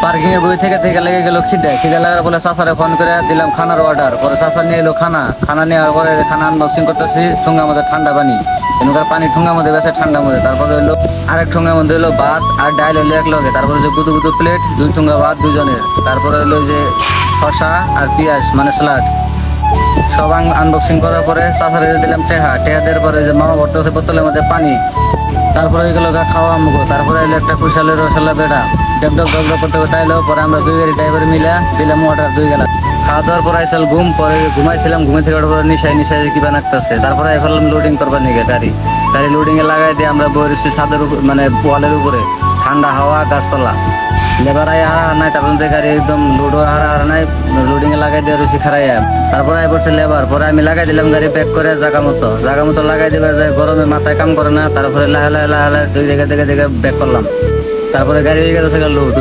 Parking এ বই থেকে লেগে গেল খিদে লাগার বলে চাচারে ফোন করে দিলাম খানার অর্ডার। পরে চাচা নিয়ে এলো খানা নেওয়ার পরে খানা আনবক্সিং করতেছি। ঠোঙ্গার মধ্যে ঠান্ডা পানি, এখানকার পানি ঠোঙ্গার মধ্যে বেসে ঠান্ডার মধ্যে। তারপরে হলো আরেক ঠোঙ্গার মধ্যে হলো ভাত আর ডাইল হলো এক লগে। তারপরে যে গুদু গুদু প্লেট, 2 ঠোঙ্গা ভাত দুজনের। তারপরে হলো যে শসা আর পেঁয়াজ মানে স্যালাড। সব আনবক্সিং করার পরে চাচারে দিলাম টেহা দেওয়ার পরে যে মামা ভরতেছে বোতলের মধ্যে পানি। তারপরে এগুলো খাওয়া মুখো। তারপরে এলো একটা কুশালের রসালা বেড়া ডক করতে করতে আইলো। পরে আমরা 2 গাড়ি ড্রাইভার মিলে দিলাম অর্ডার 2 গেলা। খাওয়া দাওয়ার পরে আইসাল ঘুম। পরে ঘুমাইছিলাম, ঘুমে থেকে ওঠার পরে নিশায় কি বানাচ্ছে। তারপরে ফেললাম লোডিং করবার নিয়ে গাড়ি লোডিং এ লাগাই দিয়ে আমরা বই রয়েছি ছাদের উপর মানে ওয়ালের উপরে। ঠান্ডা হাওয়া, গাছপালা, লেবার আই হারা নাই। তারপর গাড়ি একদম লোডও হারা নাই, লোডিং এ লাগাই দিয়ে রয়েছি খারাইয়া। তারপরে আই পড়ছে লেবার। পরে আমি লাগাই দিলাম গাড়ি প্যাক করে জায়গা মতো লাগাই দিবার যায়। গরমে মাথায় কাম করে না। তারপরে লাহে 2 জায়গা থেকে ব্যাক করলাম। তারপরে গাড়ি হয়ে গেছে লোড।